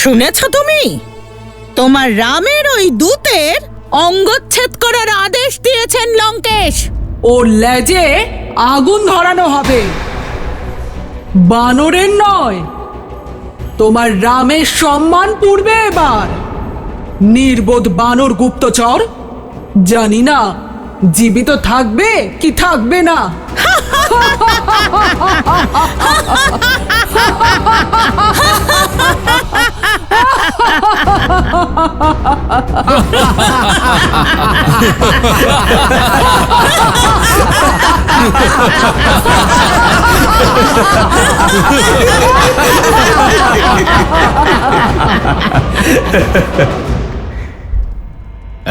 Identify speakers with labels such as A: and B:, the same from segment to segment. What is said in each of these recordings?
A: শুনেছ তুমি? তোমার রামের ওই দূতের অঙ্গচ্ছেদ করার আদেশ দিয়েছেন লঙ্কেশ।
B: ওর লেজে আগুন ধরানো হবে, বানরের নয়। তোমার রামের সম্মান পূর্বে এবার। নির্বোধ বানর গুপ্তচর, জানি না জীবিত থাকবে কি থাকবে না।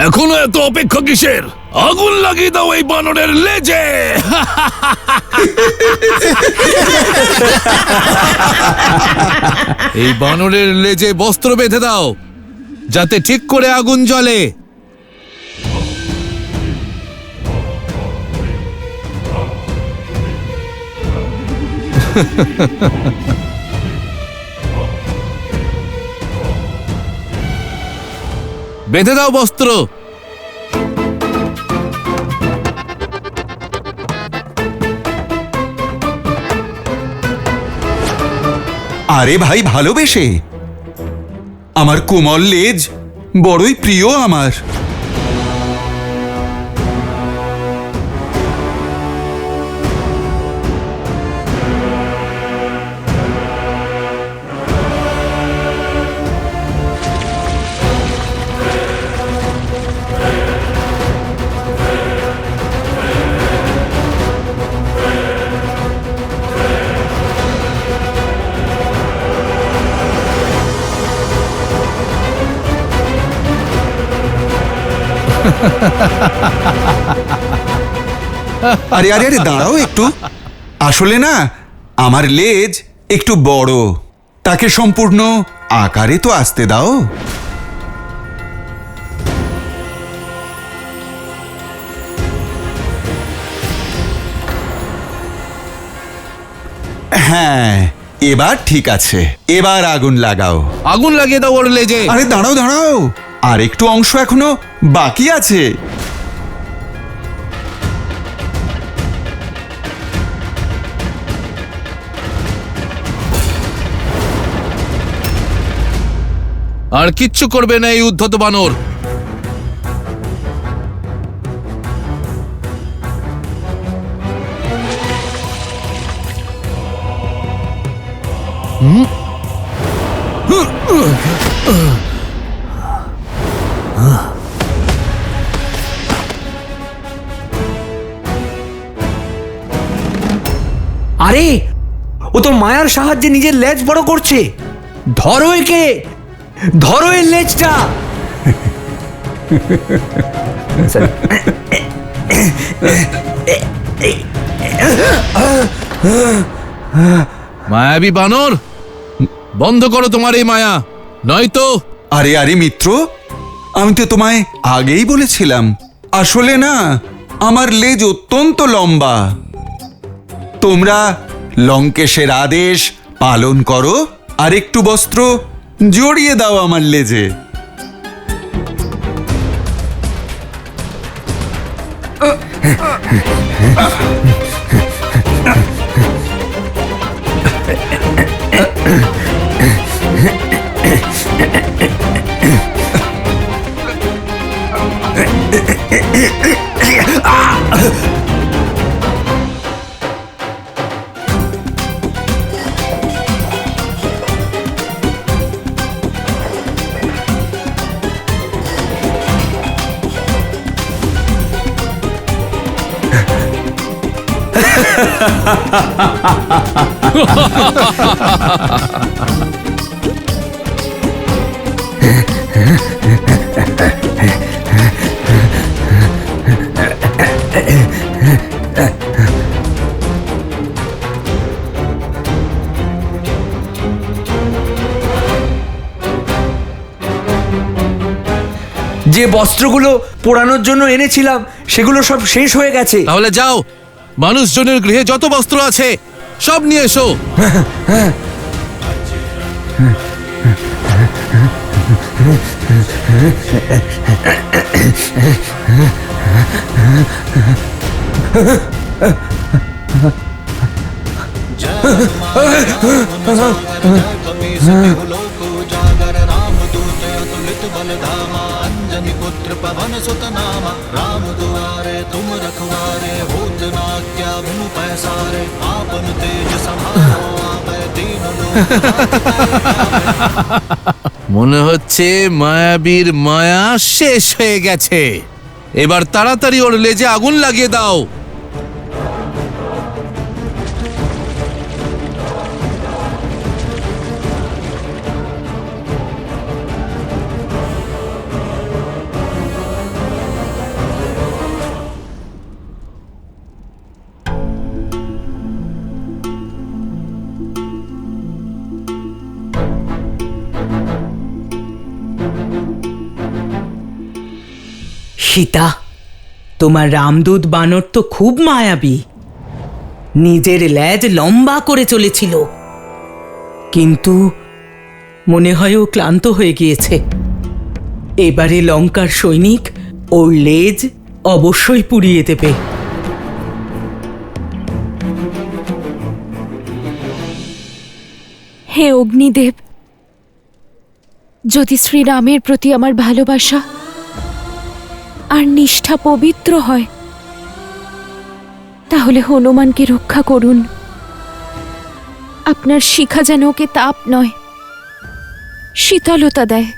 C: এখনো এত অপেক্ষা কিসের? আগুন লাগিয়ে দাও এই বানরের লেজে।
D: এই বানরের লেজে বস্ত্র বেঁধে দাও, যাতে ঠিক করে আগুন জ্বলে। বেঁধে দাও বস্ত্র।
E: আরে ভাই, ভালোবেসে। আমার কোমল লেজ বড়ই প্রিয় আমার। আরে আরে আরে, দাঁড়াও একটু। আসলে না, আমার লেজ একটু বড়, তাকে সম্পূর্ণ আকারে তো আসতে দাও। হ্যাঁ, এবার ঠিক আছে। এবার আগুন লাগাও।
D: আগুন লাগিয়ে দাও ওর লেজে।
E: আরে দাঁড়াও দাঁড়াও, আর একটু অংশ এখনো বাকি আছে।
D: আর কিচ্ছু করবে না এই উদ্ধত বানর।
F: আরে, ও তো মায়ার সাহায্যে নিজের লেজ বড় করছে। ধরো একে, ধরো এর লেজটা।
D: মায়াবী বানর, বন্ধ করো তোমার এই মায়া, নয়তো।
E: আরে আরে মিত্র, আমি তো তোমায় আগেই বলেছিলাম, আসলে না আমার লেজ অত্যন্ত লম্বা। তোমরা লঙ্কেশের আদেশ পালন করো আর একটু বস্ত্র জড়িয়ে দাও আমার লেজে।
F: যে বস্ত্রগুলো পোড়ানোর জন্য এনেছিলাম সেগুলো সব শেষ হয়ে গেছে।
D: তাহলে যাও, মানুষজনের গৃহে যত বস্ত্র আছে সব নিয়ে এসো। মনে হচ্ছে মায়াবীর মায়া শেষ হয়ে গেছে। এবার তাড়াতাড়ি ওর লেজে আগুন লাগিয়ে দাও।
A: সীতা, তোমার রামদূত বানর তো খুব মায়াবী। নিজের লেজ লম্বা করে চলেছিল, কিন্তু মনে হয় ও ক্লান্ত হয়ে গিয়েছে। এবারে লঙ্কার সৈনিক ওর লেজ অবশ্যই পুড়িয়ে দেবে।
G: হে অগ্নিদেব, যদি শ্রীরামের প্রতি আমার ভালোবাসা আর নিষ্ঠা পবিত্র হয়, তাহলে হনুমানকে রক্ষা করুন। আপনার শিখা যেন ওকে তাপ নয়, শীতলতা দেয়।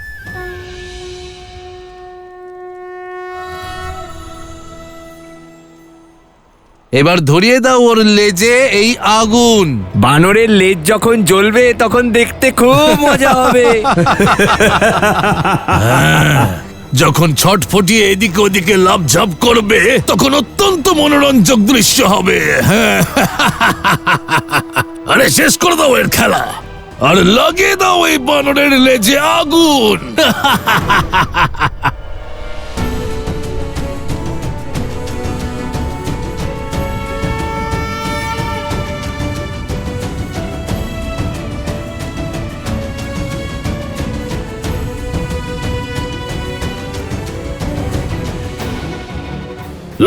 D: এবার ধরিয়ে দাও ওর লেজে এই আগুন।
F: বানরের লেজ যখন জ্বলবে তখন দেখতে খুব মজা হবে।
C: যখন ছটফটিয়ে এদিকে ওদিকে লাফঝাপ করবে তখন অত্যন্ত মনোরঞ্জক দৃশ্য হবে। হ্যাঁ, আরে শেষ করে দাও এর খেলা আর লাগিয়ে দাও এই বানরের লেজে আগুন।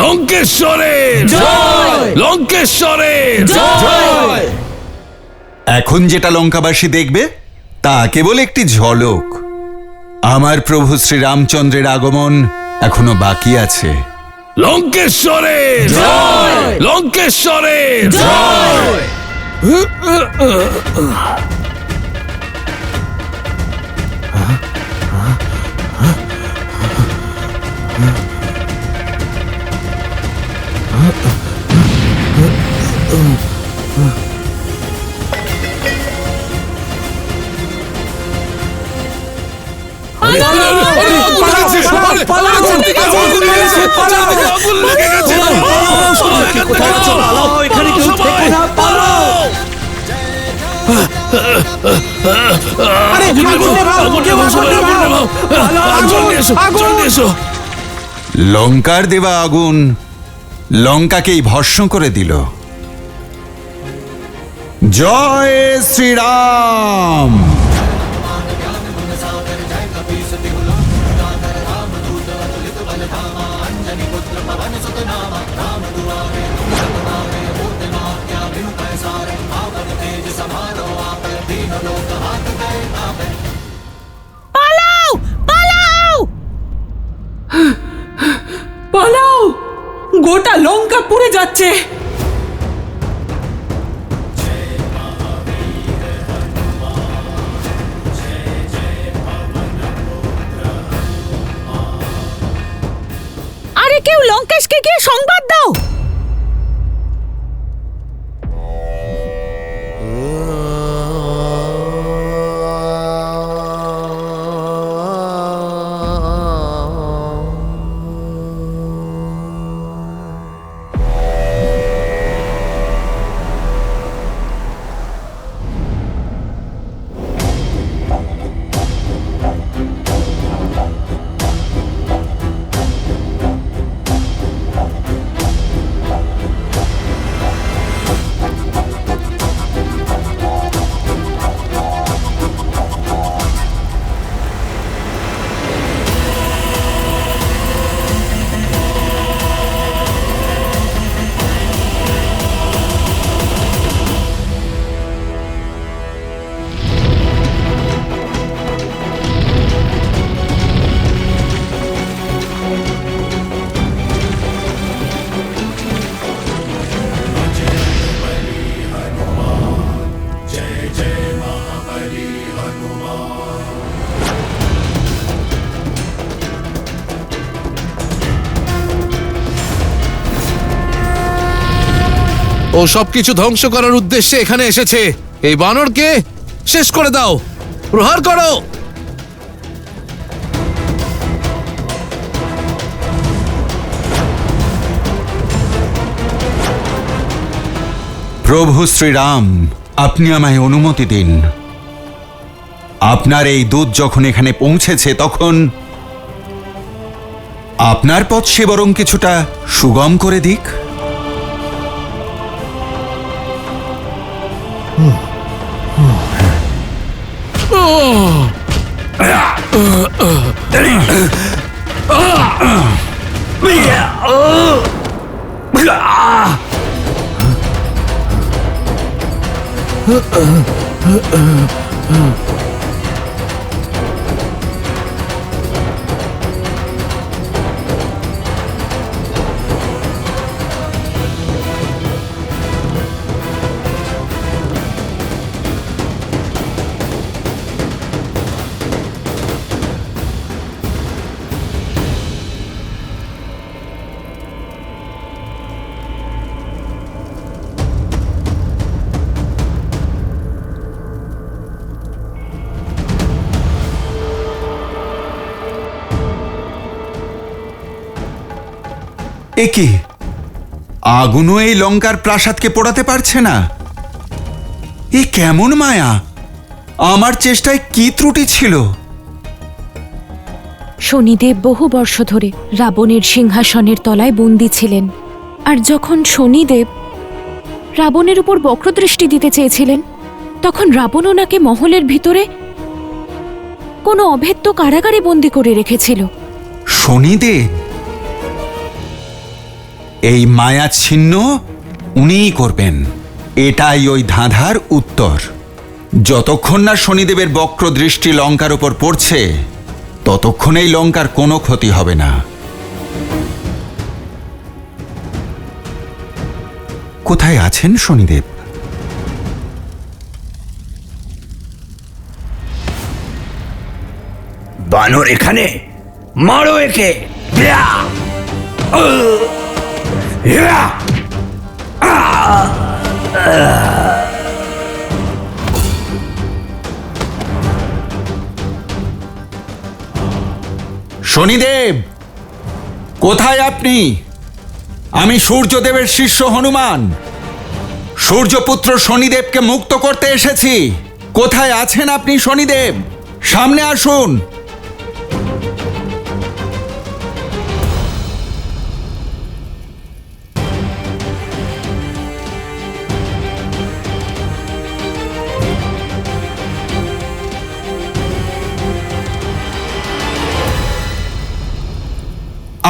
C: লঙ্কেশ্বরের জয়! লঙ্কেশ্বরের জয়!
E: এখন যেটা লঙ্কাবাসী দেখবে তা কেবল একটি ঝলক। আমার প্রভু শ্রীরামচন্দ্রের আগমন এখনো বাকি আছে।
C: লঙ্কেশ্বরের জয়! লঙ্কেশ্বরের জয়!
E: লঙ্কার দেওয়া আগুন লঙ্কাকেই ভস্ম করে দিল। জয় শ্রীরাম।
A: পালাও, পালাও,
B: পালাও! গোটা লঙ্কা পুড়ে যাচ্ছে।
A: আরে কেউ লঙ্কেশকে গিয়ে সংবাদ দাও।
D: ও সবকিছু ধ্বংস করার উদ্দেশ্যে এখানে এসেছে। এই বানরকে শেষ করে দাও, প্রহার করো।
E: প্রভু শ্রীরাম, আপনি আমায় অনুমতি দিন। আপনার এই দূত যখন এখানে পৌঁছেছে তখন আপনার পথ সে বরং কিছুটা সুগম করে দিক। এ কি, আগুনও এই লঙ্কার প্রাসাদকে পোড়াতে পারছে না? এ কেমন মায়া! আমার চেষ্টায় কি ত্রুটি ছিল?
G: শনিদেব বহু বর্ষ ধরে রাবণের সিংহাসনের তলায় বন্দী ছিলেন, আর যখন শনিদেব রাবণের উপর বক্রদৃষ্টি দিতে চেয়েছিলেন, তখন রাবণ ওনাকে মহলের ভিতরে কোনো অভেদ্য কারাগারে বন্দী করে রেখেছিল।
E: শনিদেব? এই মায়া ছিন্ন উনিই করবেন, এটাই ওই ধাঁধার উত্তর। যতক্ষণ না শনিদেবের বক্র দৃষ্টি লঙ্কার উপর পড়ছে ততক্ষণ এই লঙ্কার কোনো ক্ষতি হবে না। কোথায় আছেন শনিদেব?
F: বানর এখানে, মারো একে।
E: শনিদেব, কোথায় আপনি? আমি সূর্যদেবের শিষ্য হনুমান, সূর্যপুত্র শনিদেবকে মুক্ত করতে এসেছি। কোথায় আছেন আপনি শনিদেব? সামনে আসুন।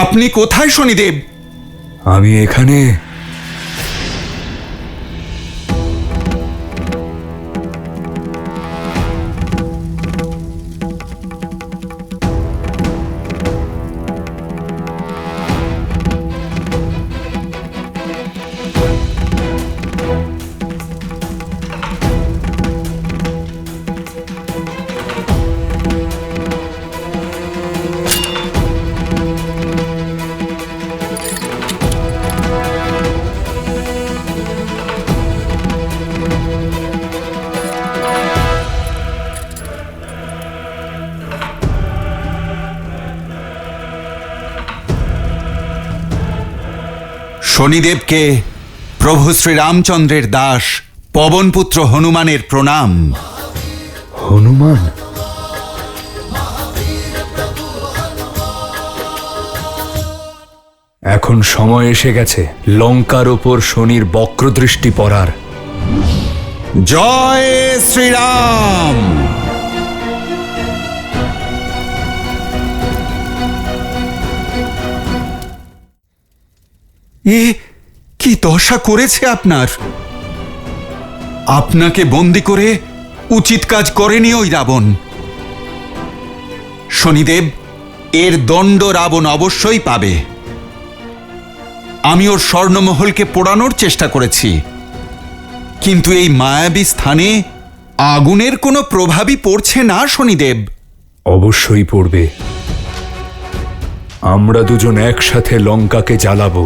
E: আপনি কোথায় শনিদেব?
F: আমি এখানে।
E: শনিদেবকে প্রভু শ্রীরামচন্দ্রের দাস পবনপুত্র হনুমানের প্রণাম।
F: হনুমান? এখন সময় এসে গেছে লঙ্কার ওপর শনির বক্রদৃষ্টি পড়ার।
E: জয় শ্রীরাম। এ কি দশা করেছে আপনার! আপনাকে বন্দি করে উচিত কাজ করেনি ওই রাবণ। শনিদেব, এর দণ্ড রাবণ অবশ্যই পাবে। আমি ওর স্বর্ণমহলকে পোড়ানোর চেষ্টা করেছি, কিন্তু এই মায়াবী স্থানে আগুনের কোনো প্রভাবই পড়ছে না শনিদেব।
H: অবশ্যই পড়বে। আমরা দুজন একসাথে লঙ্কাকে জ্বালাবো।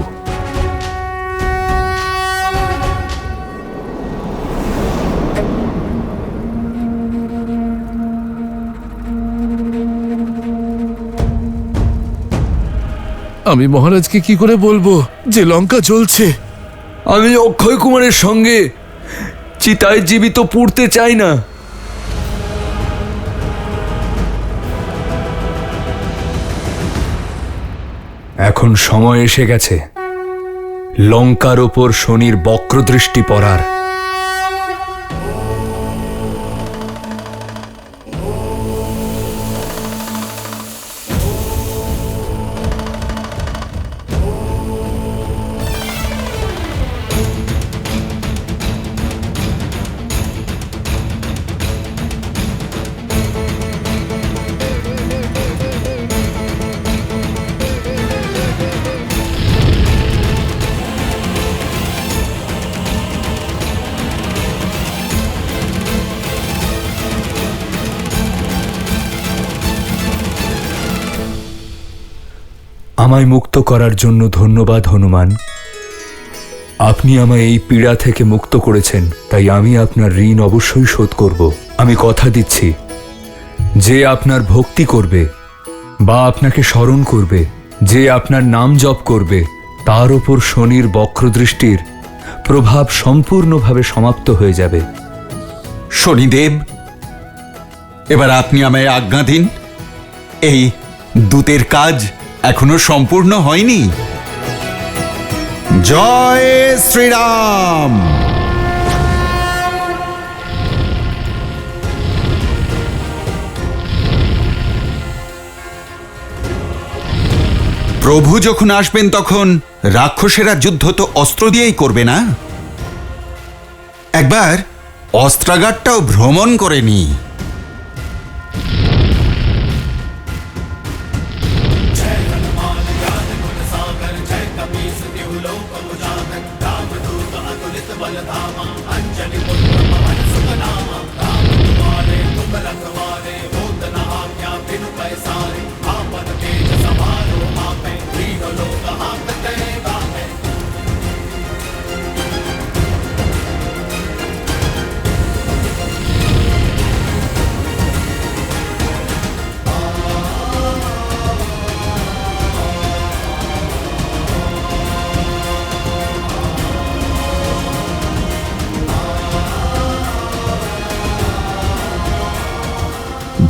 C: আমি মহারাজকে কি করে বলবো যে লঙ্কা জ্বলছে?
F: আমি অক্ষয় কুমারের সঙ্গে চিতায় জীবিত পুড়তে চাই না।
H: এখন সময় এসে গেছে লঙ্কার ওপর শনির বক্রদৃষ্টি পড়ার। আমায় মুক্ত করার জন্য ধন্যবাদ হনুমান। আপনি আমায় এই পীড়া থেকে মুক্ত করেছেন, তাই আমি আপনার ঋণ অবশ্যই শোধ করব। আমি কথা দিচ্ছি, যে আপনার ভক্তি করবে বা আপনাকে স্মরণ করবে, যে আপনার নাম জপ করবে, তার ওপর শনির বক্রদৃষ্টির প্রভাব সম্পূর্ণভাবে সমাপ্ত হয়ে যাবে।
E: শনিদেব, এবার আপনি আমায় আজ্ঞা দিন। এই দূতের কাজ এখনো সম্পূর্ণ হয়নি। জয় শ্রীরাম। প্রভু যখন আসবেন তখন রাক্ষসেরা যুদ্ধ তো অস্ত্র দিয়েই করবে না, একবার অস্ত্রাগারটাও ভ্রমণ করে নি।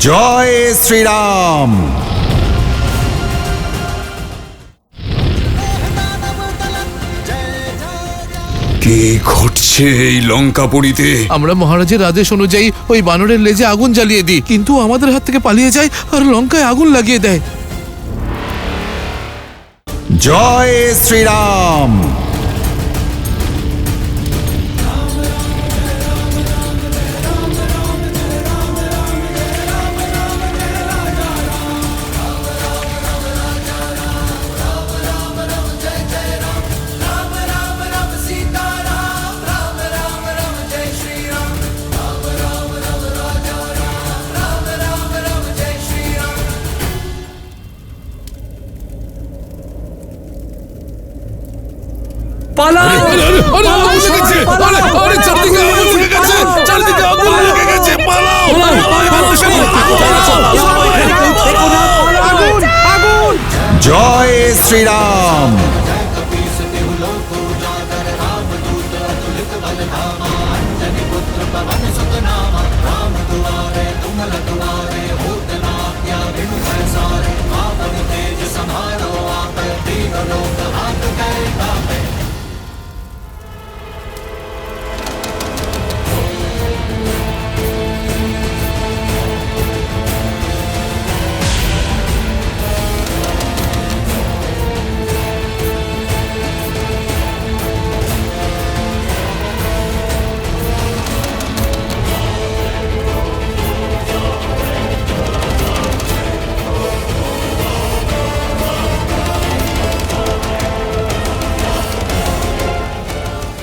E: জয় শ্রীরাম।
H: কি ঘটছে এই লঙ্কাপুরীতে?
C: আমরা মহারাজের আদেশ অনুযায়ী ওই বানরের লেজে আগুন জ্বালিয়ে দিই, কিন্তু আমাদের হাত থেকে পালিয়ে যায় আর লঙ্কায় আগুন লাগিয়ে দেয়।
E: জয় শ্রীরাম।
F: পালাও!
C: আগুন লেগেছে! চারদিকে আগুন লেগে গেছে! চারদিকে আগুন লেগে গেছে! পালাও!
E: জয় শ্রীরাম।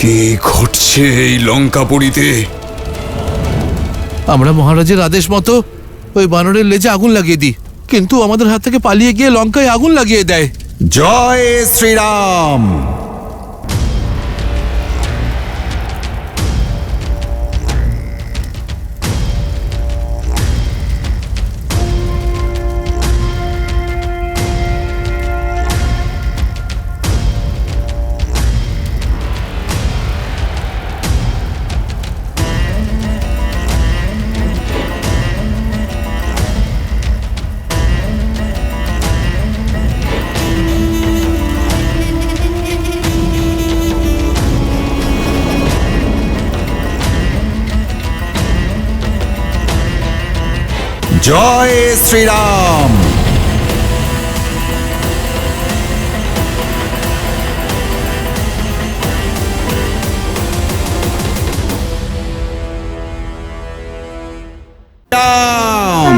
H: কি ঘটছে এই লঙ্কাপুরীতে?
D: আমরা মহারাজের আদেশ মতো ওই বানরের লেজে আগুন লাগিয়ে দিই, কিন্তু আমাদের হাত থেকে পালিয়ে গিয়ে লঙ্কায় আগুন লাগিয়ে দেয়।
E: জয় শ্রীরাম। জয় শ্রীরাম। রাম।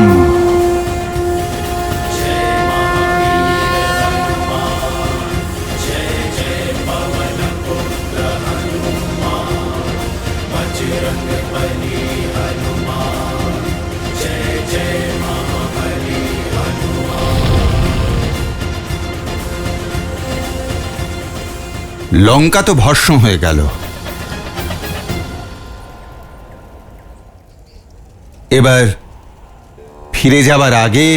E: লঙ্কা তো ভস্ম হয়ে গেল। এবার ফিরে যাবার আগে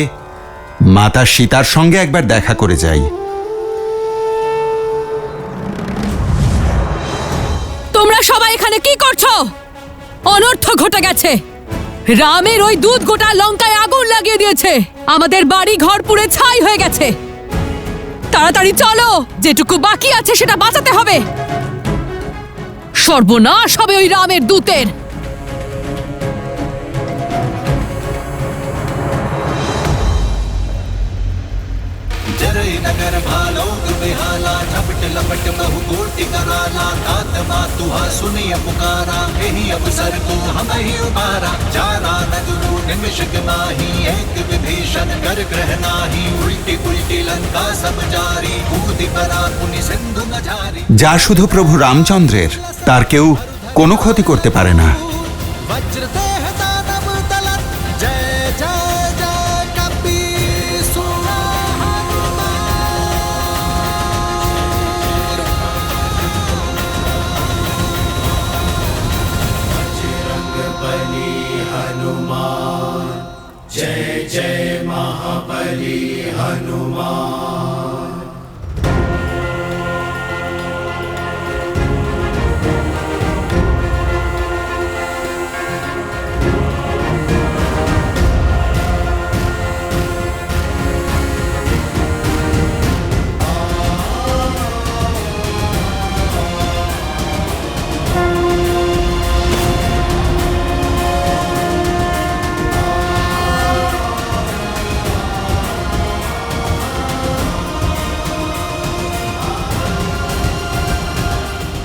E: মাতা সীতার সঙ্গে একবার দেখা করে যাই।
B: তোমরা সবাই এখানে কি করছো? অনর্থ ঘটে গেছে। রামের ওই দুধ গোটা লঙ্কায় আগুন লাগিয়ে দিয়েছে। আমাদের বাড়ি ঘর পুড়ে ছাই হয়ে গেছে। তাড়াতাড়ি চলো, যেটুকু বাকি আছে সেটা বাঁচাতে হবে। সর্বনাশ হবে ওই রামের দূতের।
I: नगर भालोग बेहाला झपट लपट बहु कोटि कराला तात मातुहा सुनिय पुकारा यही अवसर को हम ही उबारा जारा नगरु निमिषक माही एक विभीषण कर ग्रह नाही उल्टी उल्टी लंका सब जारी कूदि परा पुनि सिंधु न जारी।
E: যা শুধু প্রভু রামচন্দ্রের, তার কেউ কোনো ক্ষতি করতে পারে না।
I: वज्र देह दानव दलन जय जय जय कपीसु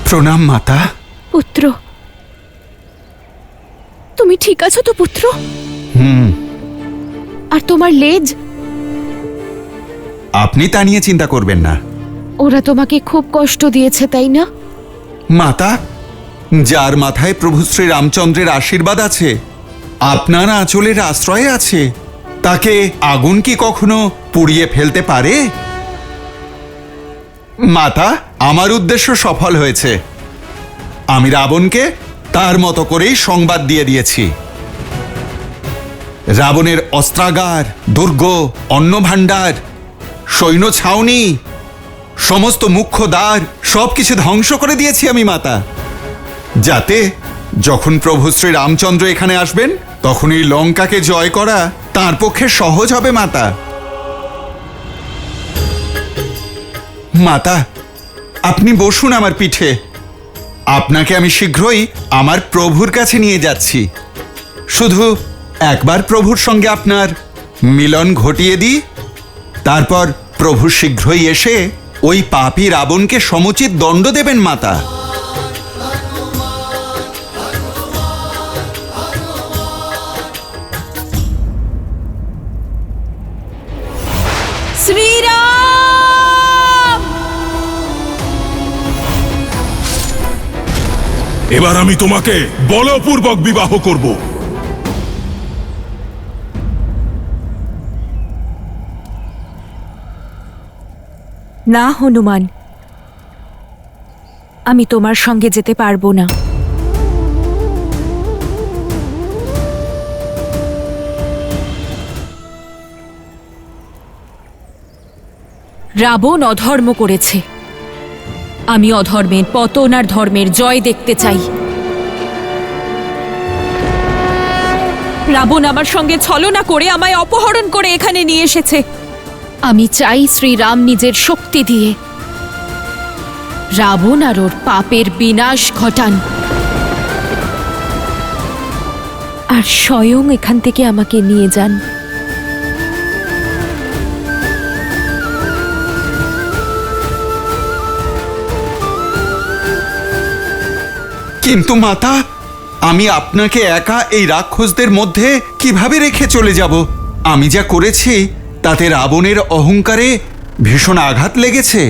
E: প্রণাম মাতা।
G: পুত্র, তুমি ঠিক আছো তো পুত্র? আর তোমার লেজ?
E: আপনি তা নিয়ে চিন্তা করবেন না।
G: ওরা তোমাকে খুব কষ্ট দিয়েছে, তাই না?
E: মাতা, যার মাথায় প্রভু শ্রী রামচন্দ্রের আশীর্বাদ আছে, আপনার আঁচলের আশ্রয়ে আছে, তাকে আগুন কি কখনো পুড়িয়ে ফেলতে পারে? মাতা, আমার উদ্দেশ্য সফল হয়েছে। আমি রাবণকে তার মতো করেই সংবাদ দিয়ে দিয়েছি। রাবণের অস্ত্রাগার, দুর্গ, অন্নভাণ্ডার, সৈন্য ছাউনি, সমস্ত মুখ্য দ্বার সবকিছু ধ্বংস করে দিয়েছি আমি মাতা, যাতে যখন প্রভু শ্রী রামচন্দ্র এখানে আসবেন তখন এই লঙ্কাকে জয় করা তার পক্ষে সহজ হবে মাতা। মাতা, আপনি বসুন আমার পিঠে। আপনাকে আমি শীঘ্রই আমার প্রভুর কাছে নিয়ে যাচ্ছি। শুধু একবার প্রভুর সঙ্গে আপনার মিলন ঘটিয়ে দিই, তারপর প্রভু শীঘ্রই এসে ওই পাপী রাবণকে সমুচিত দণ্ড দেবেন মাতা।
B: শ্রীরাম!
C: এবার আমি তোমাকে বলপূর্বক বিবাহ করব।
G: না হনুমান, আমি তোমার সঙ্গে যেতে পারবো না। রাবণ অধর্ম করেছে, আমি অধর্মের পতন আর ধর্মের জয় দেখতে চাই। রাবণ আমার সঙ্গে ছলনা করে আমায় অপহরণ করে এখানে নিয়ে এসেছে। আমি চাই শ্রীরাম নিজের শক্তি দিয়ে রাবণ আর ওর পাপের বিনাশ ঘটান, আর স্বয়ং এখান থেকে আমাকে নিয়ে যান।
E: কিন্তু মাতা, আমি আপনাকে একা এই রাক্ষসদের মধ্যে কিভাবে রেখে চলে যাব? আমি যা করেছি তাতে রাবণের অহংকারে ভীষণ আঘাত লেগেছে।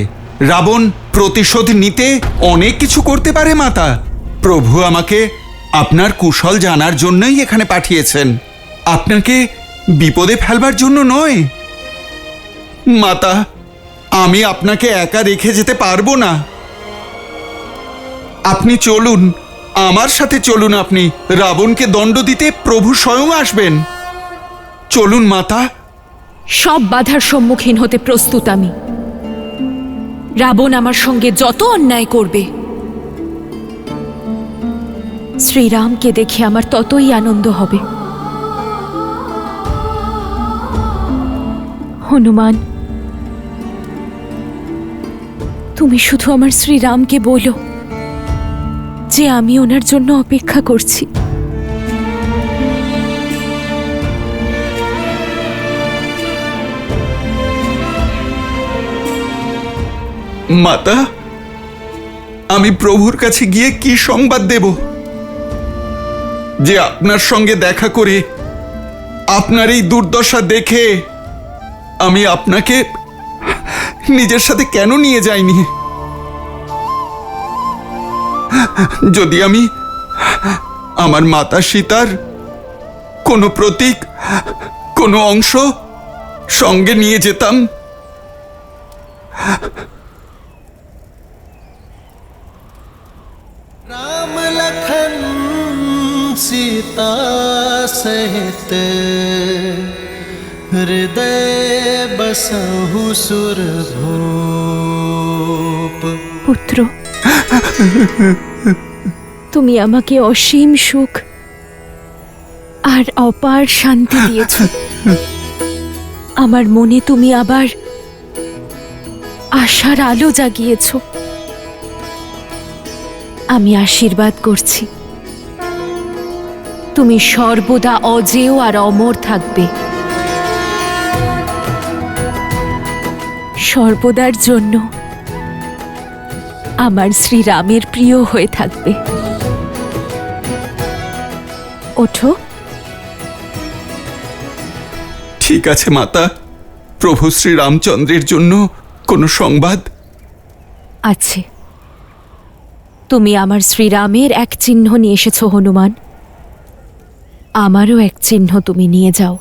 E: রাবণ প্রতিশোধ নিতে অনেক কিছু করতে পারে মাতা। প্রভু আমাকে আপনার কুশল জানার জন্যই এখানে পাঠিয়েছেন, আপনাকে বিপদে ফেলবার জন্য নয়। মাতা, আমি আপনাকে একা রেখে যেতে পারবো না। আপনি চলুন, আমার সাথে চলুন। আপনি রাবণকে দণ্ড দিতে প্রভু স্বয়ং আসবেন। চলুন মাতা।
G: সব বাধার সম্মুখীন হতে প্রস্তুত আমি। রাবণ আমার সঙ্গে যত অন্যায় করবে, শ্রীরামকে দেখে আমার ততই আনন্দ হবে। হনুমান, তুমি শুধু আমার শ্রীরামকে বলো যে আমি ওনার জন্য অপেক্ষা করছি।
E: মাতা, আমি প্রভুর কাছে গিয়ে কি সংবাদ দেব যে আপনার সঙ্গে দেখা করে, আপনার এই দুর্দশা দেখে আমি আপনাকে নিজের সাথে কেন নিয়ে যাইনি? যদি আমি আমার মাতা সীতার কোনো প্রতীক, কোনো অংশ সঙ্গে নিয়ে যেতাম,
I: राम लखन सीता सहित हृदय बसहु सुरभूप।
G: পুত্র, তুমি আমাকে অসীম সুখ আর অপার শান্তি দিয়েছ। আমার মনে তুমি আবার আশার আলো জাগিয়েছ। আমি আশীর্বাদ করছি, তুমি সর্বদা অজেয় আর অমর থাকবে, সর্বদার জন্য আমার শ্রীরামের প্রিয় হয়ে থাকবে। ওঠো।
E: ঠিক আছে মাতা। প্রভু শ্রীরামচন্দ্রের জন্য কোনো সংবাদ
G: আছে। তুমি আমার শ্রীরামের এক চিহ্ন নিয়ে এসেছো হনুমান, আমারও এক চিহ্ন তুমি নিয়ে যাও।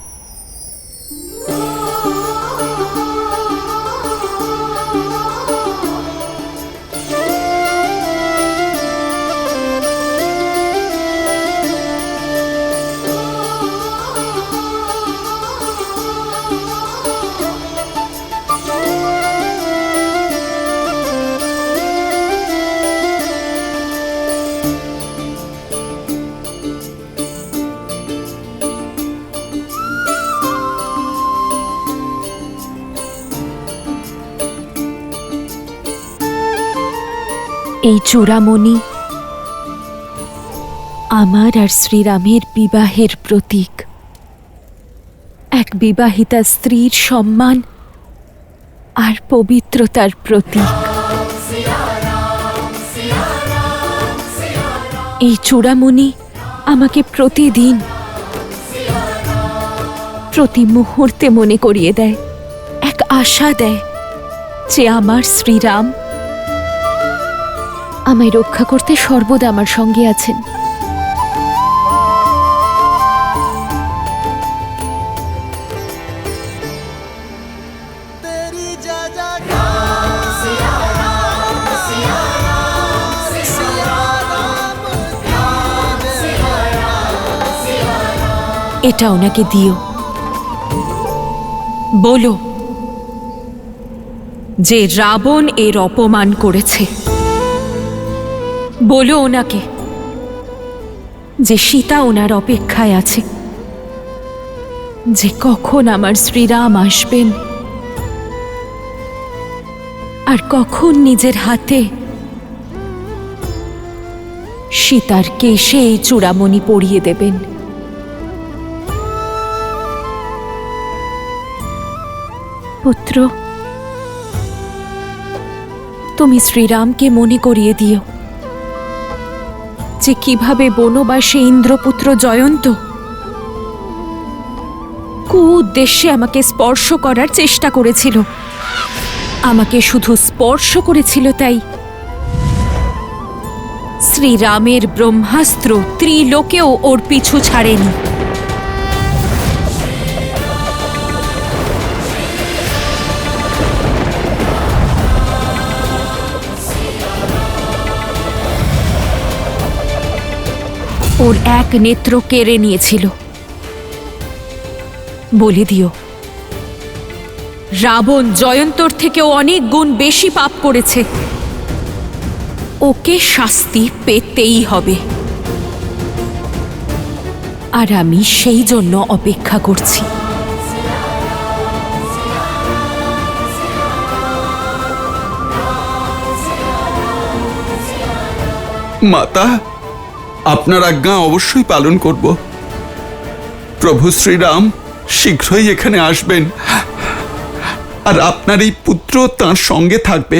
G: এই চূড়ামণি আমার আর শ্রীরামের বিবাহের প্রতীক, এক বিবাহিতা স্ত্রীর সম্মান আর পবিত্রতার প্রতীক। এই চূড়ামণি আমাকে প্রতিদিন, প্রতি মুহূর্তে মনে করিয়ে দেয়, এক আশা দেয় যে আমার শ্রীরাম আমায় রক্ষা করতে সর্বদা আমার সঙ্গে আছেন।
I: तेरी जा जा
G: এটা ওনাকে দিও। বলো যে রাবণ এর অপমান করেছে। বলো ওনাকে যে সীতা ওনার অপেক্ষায় আছে, যে কখন আমার শ্রীরাম আসবেন আর কখন নিজের হাতে সীতার কেশে এই চূড়ামণি পরিয়ে দেবেন। পুত্র, তুমি শ্রীরামকে মনে করিয়ে দিও যে কিভাবে বনবাসে ইন্দ্রপুত্র জয়ন্ত উদ্দেশ্যে আমাকে স্পর্শ করার চেষ্টা করেছিল। আমাকে শুধু স্পর্শ করেছিল তাই শ্রীরামের ব্রহ্মাস্ত্র ত্রিলোকেও ওর পিছু ছাড়েনি। ওর এক নেত্র কেড়ে নিয়েছিল। বলে দিও রাবণ জয়ন্তর থেকেও অনেক গুণ বেশি পাপ করেছে, ওকে শাস্তি পেতেই হবে। আর আমি সেই জন্য অপেক্ষা করছি।
E: মাতা, আপনার আজ্ঞা অবশ্যই পালন করব। প্রভু শ্রীরাম শীঘ্রই এখানে আসবেন আর আপনার এই পুত্র তাঁর সঙ্গে থাকবে।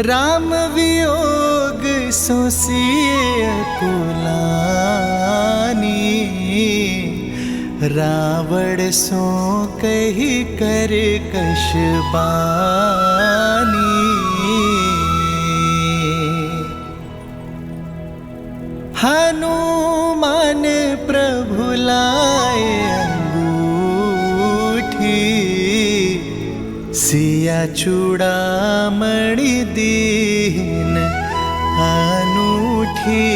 I: राम वियोग सोसिए कुलानी, रावण सो कही कर कशबानी। हनुमान प्रभु लाए अंगूठी, सिया चूड़ामणि दीन अनूठी।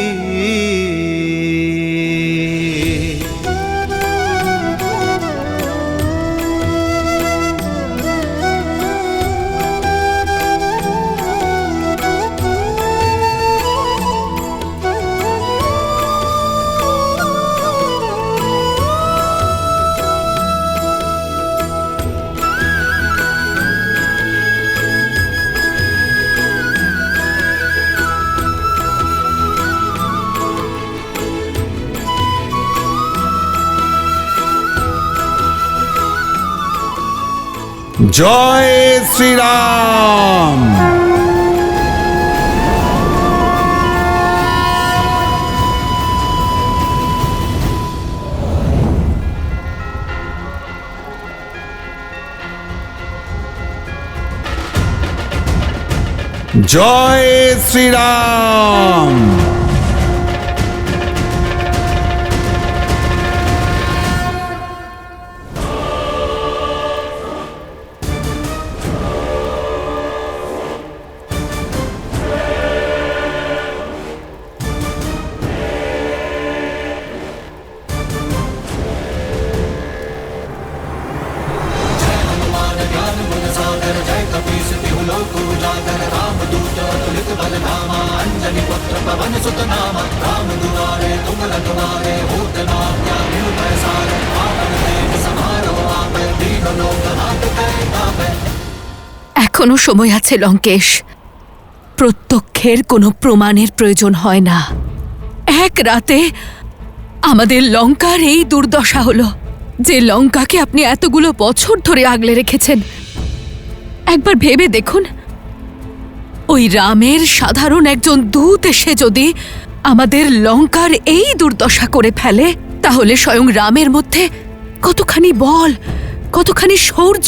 E: জয় শ্রীরাম। জয় শ্রীরাম।
B: এখনো সময় আছে লঙ্কেশ। প্রত্যক্ষের কোনো প্রমাণের প্রয়োজন হয় না। এক রাতে আমাদের লঙ্কার এই দুর্দশা হলো। যে লঙ্কাকে আপনি এতগুলো বছর ধরে আগলে রেখেছেন, একবার ভেবে দেখুন, ওই রামের সাধারণ একজন দূত এসে যদি আমাদের লঙ্কার এই দুর্দশা করে ফেলে, তাহলে স্বয়ং রামের মধ্যে কতখানি বল, কতখানি শৌর্য,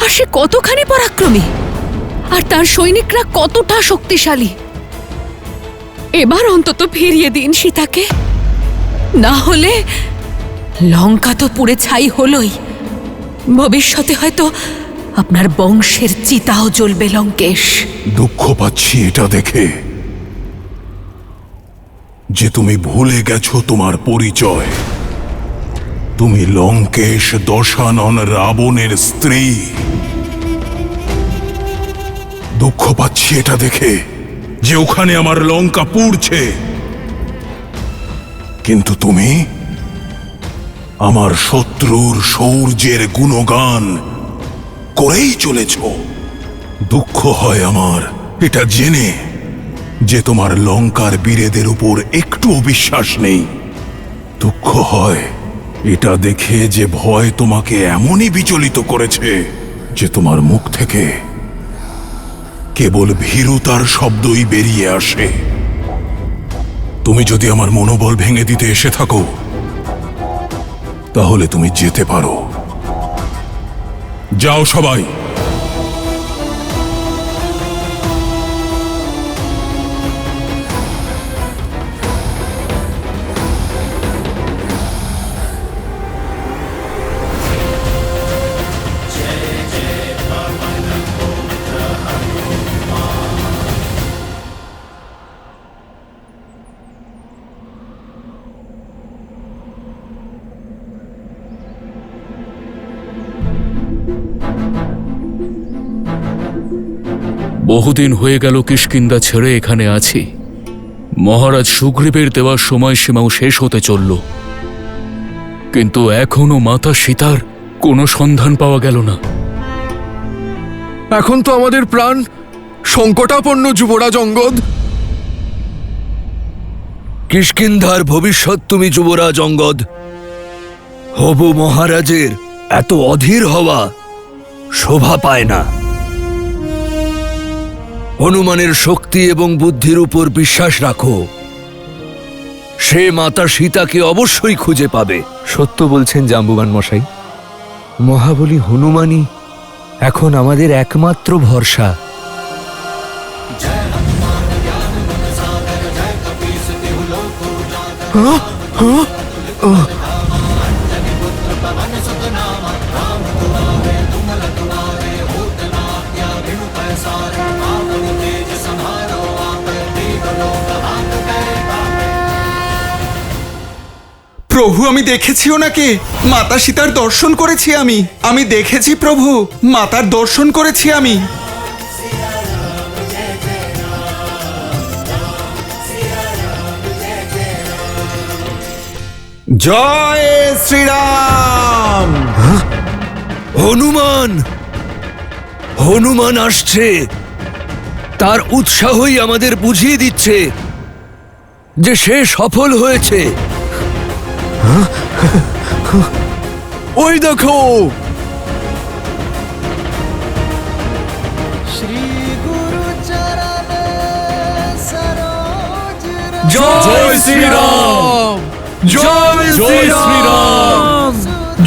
B: আর সে কতখানি পরাক্রমী, আর তার সৈনিকরা কতটা শক্তিশালী। এবার অন্তত ফিরিয়ে দিন সীতাকে, না হলে লঙ্কা তো পুড়ে ছাই হলোই, ভবিষ্যতে হয়তো আপনার বংশের চিতাও জ্বলবে লঙ্কেশ।
C: দুঃখ পাচ্ছি এটা দেখে। যে তুমি ভুলে গেছো তোমার পরিচয়। তুমি লঙ্কেশ দশানন রাবণের স্ত্রী। দুঃখ পাচ্ছি এটা দেখে যে ওখানে আমার লঙ্কা পুড়ছে, কিন্তু তুমি আমার শত্রুর শৌর্যের গুণগান করেই চলেছ। দুঃখ হয় আমার এটা জেনে যে তোমার লঙ্কার বীরেদের উপর একটুও বিশ্বাস নেই। দুঃখ হয় এটা দেখে যে ভয় তোমাকে এমনই বিচলিত করেছে যে তোমার মুখ থেকে কেবল ভীরুতার শব্দই বেরিয়ে আসে। তুমি যদি আমার মনোবল ভেঙে দিতে এসে থাকো তাহলে তুমি যেতে পারো। যাও সবাই।
H: বহুদিন হয়ে গেল কিষ্কিন্ধা ছেড়ে এখানে আছি। মহারাজ সুগ্রীবের দেওয়ার সময়সীমাও শেষ হতে চলল, কিন্তু এখনো মাতা সীতার কোনো সন্ধান পাওয়া গেল না।
J: এখন তো আমাদের প্রাণ সংকটাপন্ন যুবরাজ অঙ্গদ।
F: কিষ্কিন্ধার ভবিষ্যৎ তুমি যুবরাজ অঙ্গদ। হবু মহারাজের এত অধীর হওয়া শোভা পায় না। হনুমানের শক্তি এবং বুদ্ধির উপর বিশ্বাস রাখো, সে মাতা সীতাকে অবশ্যই খুঁজে পাবে।
J: সত্য বলছেন জাম্বুবান মশাই, মহাবলী হনুমানই এখন আমাদের একমাত্র ভরসা।
E: প্রভু, আমি দেখেছি ওনাকে। মাতা সীতার দর্শন করেছি আমি দেখেছি প্রভু, মাতার দর্শন করেছি আমি। জয় শ্রীরাম।
F: হনুমান, হনুমান আসছে। তার উৎসাহই আমাদের বুঝিয়ে দিচ্ছে যে সে সফল হয়েছে।
J: ওই দেখো,
F: জয় শ্রীরাম, জয় শ্রীরাম,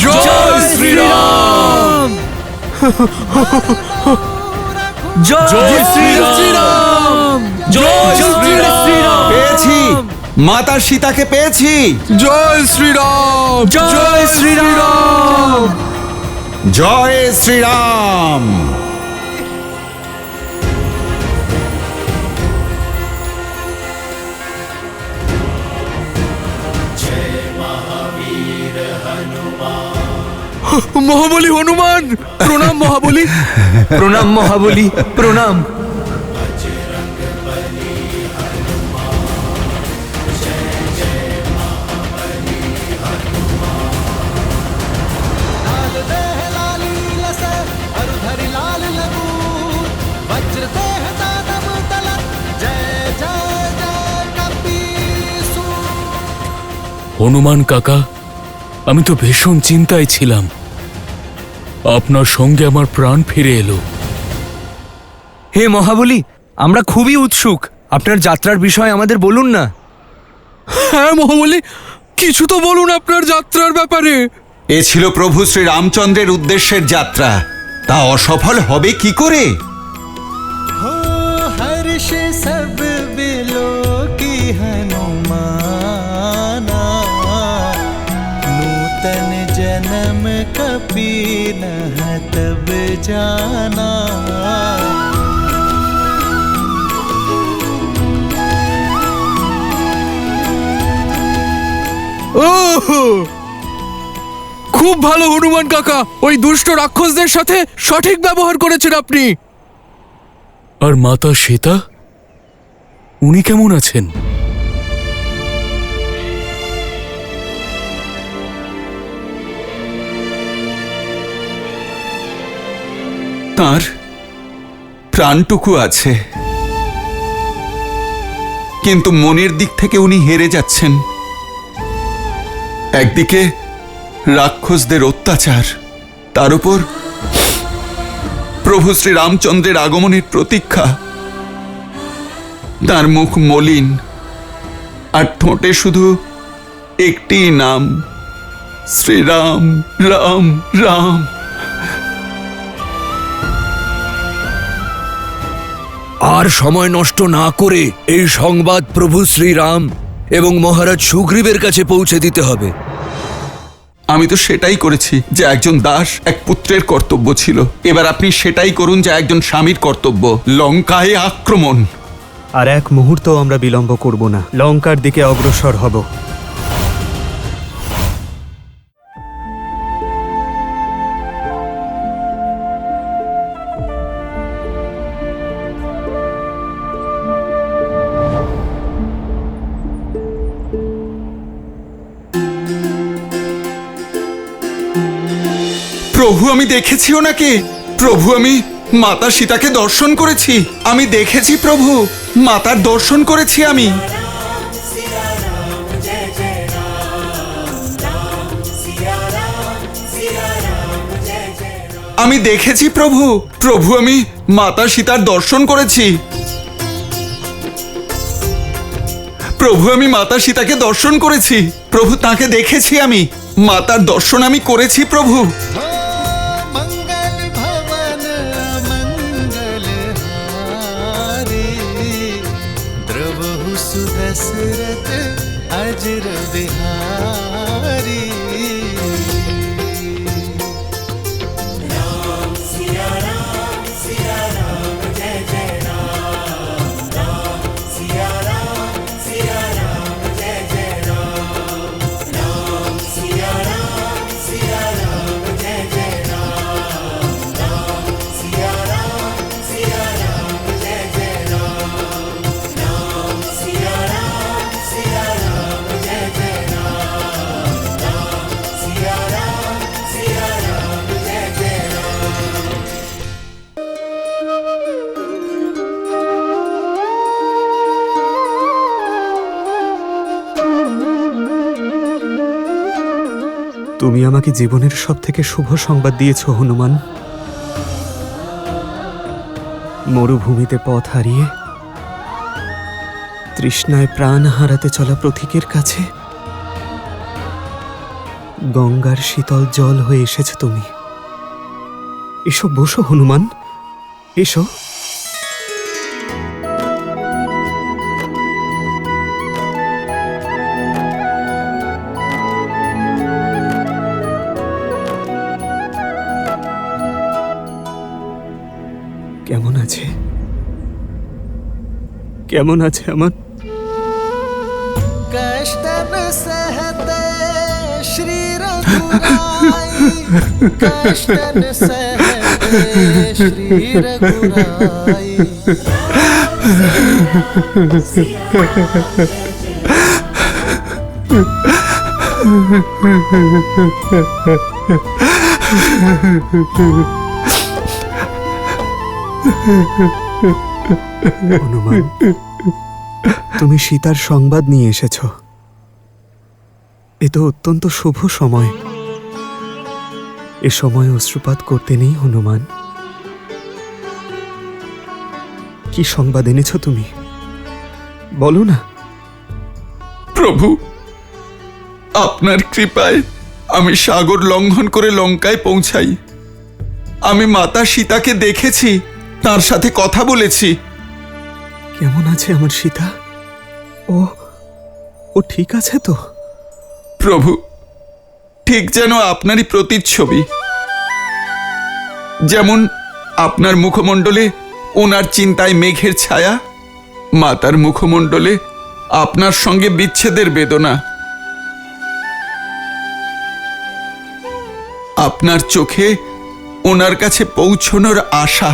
F: জয় শ্রীরাম, জয় শ্রীরাম, জয় শ্রীরাম।
E: পেয়েছি, মাতা সীতাকে পেয়েছি।
J: জয় শ্রীরাম, জয় শ্রীরাম,
E: জয় শ্রীরাম।
J: মহাবলী হনুমান, প্রণাম মহাবলী, প্রণাম মহাবলী, প্রণাম।
H: হনুমান কাকা, আমি তো ভীষণ চিন্তায় ছিলাম। আপনার সঙ্গে আমার প্রাণ ফিরে এলো।
F: হে মহাবলী, আমরা খুবই উৎসুক। আপনার যাত্রার বিষয় আমাদের বলুন না।
J: হ্যাঁ মহাবলী, কিছু তো বলুন আপনার যাত্রার ব্যাপারে।
E: এ ছিল প্রভু শ্রী রামচন্দ্রের উদ্দেশ্যের যাত্রা, তা অসফল হবে কি করে?
I: हर्ष सब बिलो की हनुमाना, नूतन जन्म कपि नह तब जाना।
J: খুব ভালো হনুমান কাকা, ওই দুষ্ট রাক্ষসদের সাথে সঠিক ব্যবহার করেছেন আপনি। আর মাতা সীতা, উনি কেমন আছেন?
E: তার প্রাণটুকু আছে, কিন্তু মনের দিক থেকে উনি হেরে যাচ্ছেন। একদিকে রাক্ষসদের অত্যাচার, তার উপর প্রভু শ্রী রামচন্দ্রের আগমনের প্রতীক্ষা। তার মুখ মলিন, আর ঠোঁটে শুধু একটি নাম, শ্রীরাম রাম রাম।
F: আর সময় নষ্ট না করে এই সংবাদ প্রভু শ্রীরাম এবং মহারাজ সুগ্রীবের কাছে পৌঁছে দিতে হবে।
E: আমি তো সেটাই করেছি যে একজন দাস এক পুত্রের কর্তব্য ছিল। এবার আপনি সেটাই করুন যা একজন স্বামীর কর্তব্য, লঙ্কায় আক্রমণ।
K: আর এক মুহূর্ত আমরা বিলম্ব করব না, লঙ্কার দিকে অগ্রসর হব।
E: প্রভু, আমি দেখেছি ওনাকে। প্রভু, আমি মাতা সীতাকে দর্শন করেছি। আমি দেখেছি প্রভু, মাতার দর্শন করেছি আমি। আমি দেখেছি প্রভু। প্রভু, আমি মাতা সীতার দর্শন করেছি। প্রভু, আমি মাতা সীতাকে দর্শন করেছি। প্রভু, তাকে দেখেছি আমি। মাতার দর্শন আমি করেছি প্রভু।
I: दशरथ अजर बिहारी। राम सिया राम जय जय राम। राम सिया राम जय जय राम। राम सिया राम जय जय राम। राम सिया राम जय जय राम। राम सिया राम जय जय राम। राम सिया राम जय जय राम।
K: তুমি আমাকে জীবনের সবথেকে শুভ সংবাদ দিয়েছ হনুমান। মরুভূমিতে পথ হারিয়ে তৃষ্ণায় প্রাণ হারাতে চলা পথিকের কাছে গঙ্গার শীতল জল হয়ে এসেছ তুমি। এসো, বসো হনুমান, এসো। কেমন আছে, কেমন আছে আমার?
I: कष्टन सहते श्री रघुराई। कष्टन सहते श्री रघुराई।
K: হনুমান, তুমি সীতার সংবাদ নিয়ে এসেছ। এ তো অত্যন্ত শুভ সময়। এ সময় অশ্রুপাত করতে নেই হনুমান। কি সংবাদ এনেছ তুমি, বলো না।
E: প্রভু, আপনার কৃপায় আমি সাগর লঙ্ঘন করে লঙ্কায় পৌঁছাই। আমি মাতা সীতাকে দেখেছি, তার সাথে কথা বলেছি।
K: কেমন আছে আমার সীতা? ও ঠিক আছে তো?
E: প্রভু, ঠিক যেন আপনারই প্রতিচ্ছবি। যেমন আপনার মুখমণ্ডলে ওনার চিন্তায় মেঘের ছায়া, মাতার মুখমণ্ডলে আপনার সঙ্গে বিচ্ছেদের বেদনা। আপনার চোখে ওনার কাছে পৌঁছনোর আশা,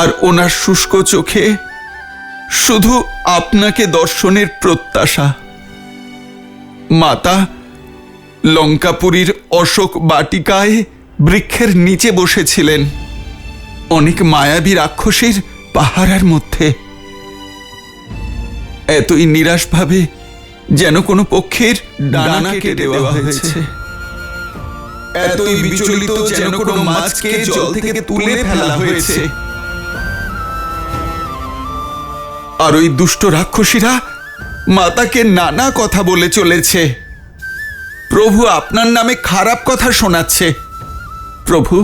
E: আর ওনার শুষ্ক চোখে শুধু আপনাকে দর্শনের প্রত্যাশা। মাতা লঙ্কাপুরীর অশোক বাটিকায় বৃক্ষের নিচে বসেছিলেন, অনেক মায়াবী রাক্ষসীর পাহারার মধ্যে। এতই নিরাশভাবে যেন কোনো পক্ষীর ডানা কেটে দেওয়া হয়েছে, এতই বিচলিত যেন কোনো মাছকে জল থেকে তুলে ফেলা হয়েছে। আর ওই দুষ্ট রাক্ষসীরা মাতাকে নানা কথা বলে চলেছে। প্রভু আপনার নামে খারাপ কথা শোনাচ্ছে। প্রভু,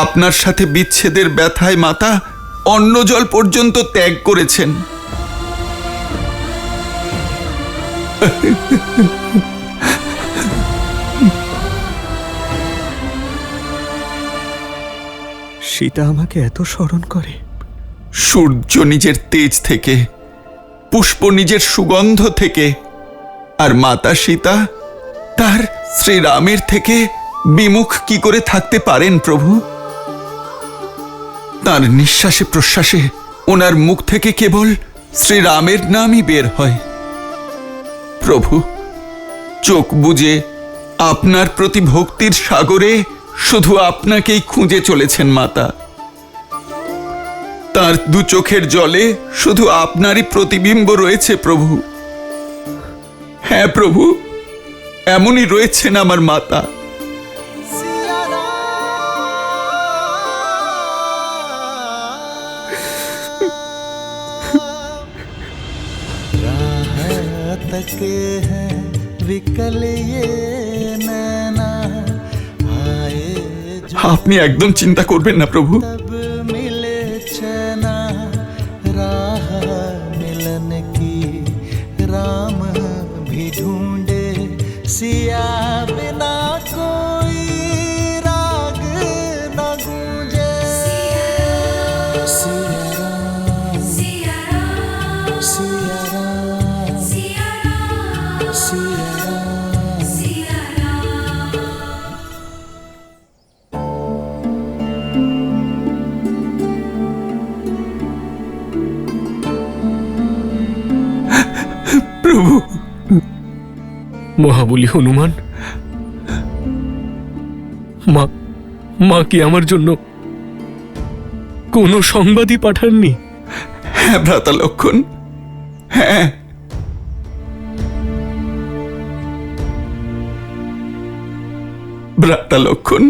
E: আপনার সাথে বিচ্ছেদের ব্যথায় মাতা অন্ন জল পর্যন্ত ত্যাগ করেছেন।
K: সীতা আমাকে এত স্মরণ করে।
E: সূর্য নিজের তেজ থেকে, পুষ্প নিজের সুগন্ধ থেকে, আর মাতা সীতা তার শ্রীরামের থেকে বিমুখ কি করে থাকতে পারেন প্রভু? তার নিঃশ্বাসে প্রশ্বাসে ওনার মুখ থেকে কেবল শ্রীরামের নামই বের হয়। প্রভু, চোখ বুজে আপনার প্রতি ভক্তির সাগরে শুধু আপনাকেই খুঁজে চলেছেন মাতা। তার দু চোখের জলে শুধু আপনারই প্রতিবিম্ব রয়েছে প্রভু। হ্যাঁ প্রভু, এমনই রয়েছেন আমার মাতা। আপনি একদম চিন্তা করবেন না প্রভু।
I: राम भी ढूंढे सिया बिना कोई राग न गूंजे। सिया राम सिया राम सिया राम सिया राम सिया राम सिया राम।
E: প্রভু,
J: মহাবলী হনুমান, মা কি আমার জন্য কোনো সংবাদই পাঠাননি?
E: হ্যাঁ ভ্রাতা লক্ষণ, হ্যাঁ। ভ্রাতা লক্ষণ,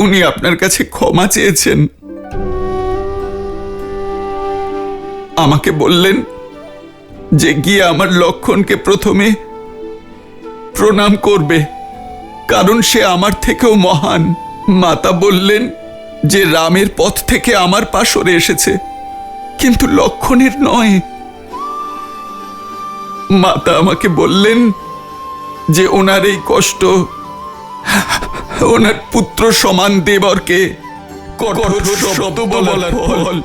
E: উনি আপনার কাছে ক্ষমা চেয়েছেন। আমাকে বললেন যে গিয়ে আমার লক্ষণকে প্রথমে প্রণাম করবে, কারণ সে আমার থেকেও মহান। মাতা বললেন যে রামের পথ থেকে আমার পা সরে এসেছে, কিন্তু লক্ষণের নয়। মাতা আমাকে বললেন যে ওনার এই কষ্ট ওনার পুত্র সমান দেবরকে কঠোর শব্দ বলার ফল।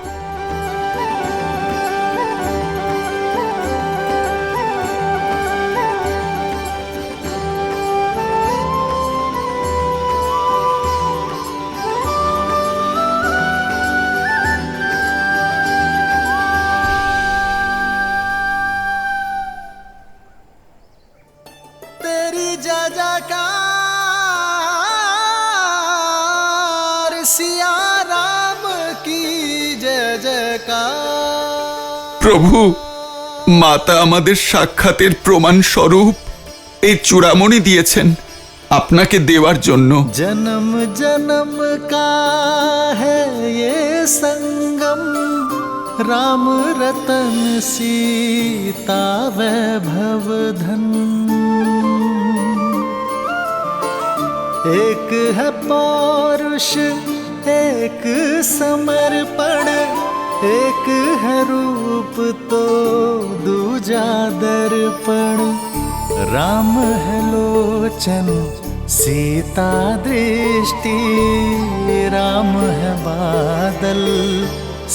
I: तेरी जयकार सिया राम की जय जयकार।
E: প্রভু, মাতা আমাদের সাক্ষাতের প্রমাণ স্বরূপ এই চূড়ামণি দিয়েছেন আপনাকে দেওয়ার জন্য।
I: जन्म जन्म का है ये संगम, राम रतन सीता वैभव धन। एक है पौरुष एक समर्पण, एक है रूप तो दूजा दर्पण। राम है लोचन सीता दृष्टि, राम है बादल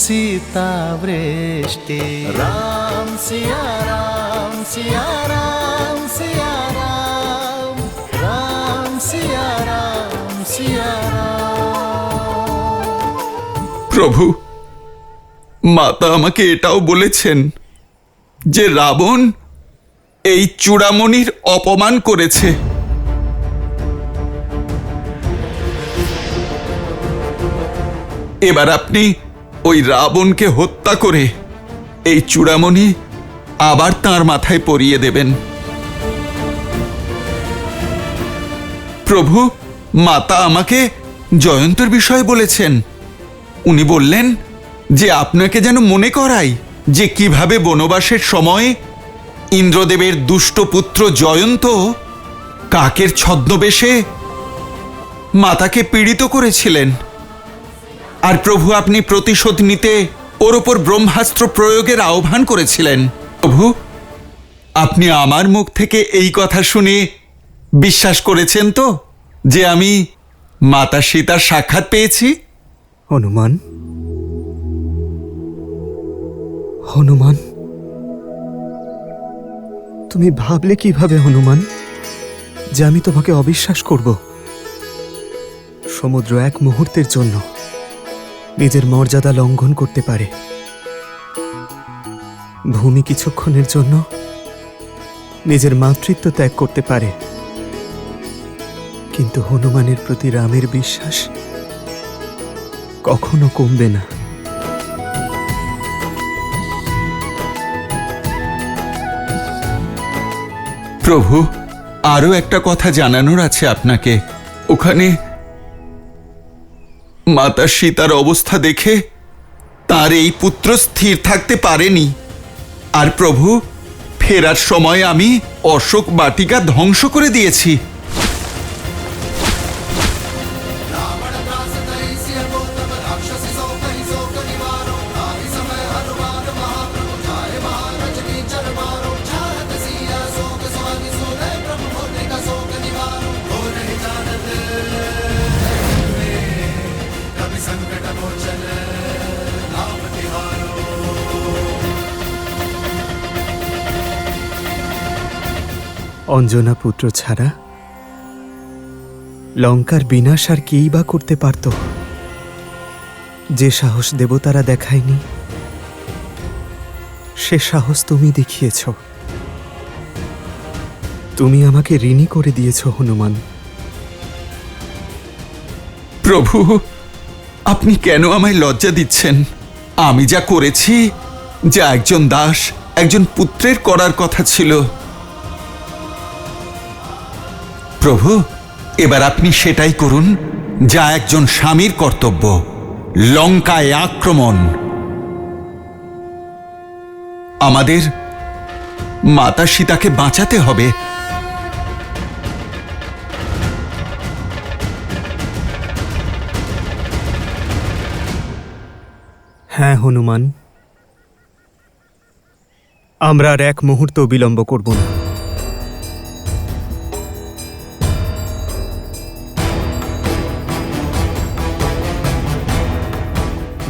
I: सीता वृष्टि। राम सिया राम सिया राम सिया राम, राम सिया राम सिया
E: প্রভু, মাতা আমাকে এটাও বলেছেন যে রাবণ এই চূড়ামণির অপমান করেছে। এবার আপনি ওই রাবণকে হত্যা করে এই চূড়ামণি আবার তার মাথায় পরিয়ে দেবেন। প্রভু, মাতা আমাকে জয়ন্তর বিষয়ে বলেছেন। উনি বললেন যে আপনাকে যেন মনে করাই যে কিভাবে বনবাসের সময় ইন্দ্রদেবের দুষ্ট পুত্র জয়ন্ত কাকের ছদ্মবেশে মাতাকে পীড়িত করেছিলেন। আর প্রভু, আপনি প্রতিশোধ নিতে ওর ওপর ব্রহ্মাস্ত্র প্রয়োগের আহ্বান করেছিলেন। প্রভু, আপনি আমার মুখ থেকে এই কথা শুনে বিশ্বাস করেছেন তো যে আমি মাতা সীতার সাক্ষাৎ পেয়েছি?
K: হনুমান, হনুমান, তুমি ভাবলে কিভাবে হনুমান যে আমি তোমাকে অবিশ্বাস করব? সমুদ্র এক মুহূর্তের জন্য নিজের মর্যাদা লঙ্ঘন করতে পারে, ভূমি কিছুক্ষণের জন্য নিজের মাতৃত্ব ত্যাগ করতে পারে, কিন্তু হনুমানের প্রতি রামের বিশ্বাস কখনো কমবে না।
E: প্রভু, আরো একটা কথা জানানোর আছে আপনাকে। ওখানে মাতা সীতার অবস্থা দেখে তার এই পুত্র স্থির থাকতে পারেনি। আর প্রভু, ফেরার সময় আমি অশোক বাটিকা ধ্বংস করে দিয়েছি।
K: অঞ্জনা পুত্র ছাড়া লঙ্কার বিনাশ আর কেই বা করতে পারত? যে সাহস দেবতারা দেখায়নি সে সাহস তুমি দেখিয়েছ। তুমি আমাকে ঋণী করে দিয়েছ হনুমান।
E: প্রভু, আপনি কেন আমায় লজ্জা দিচ্ছেন? আমি যা করেছি, যা একজন দাস একজন পুত্রের করার কথা ছিল। প্রভু, এবার আপনি সেটাই করুন যা একজন স্বামীর কর্তব্য, লঙ্কায় আক্রমণ। আমাদের মাতা সীতাকে বাঁচাতে হবে।
K: হ্যাঁ হনুমান, আমরা আর এক মুহূর্ত বিলম্ব করব না।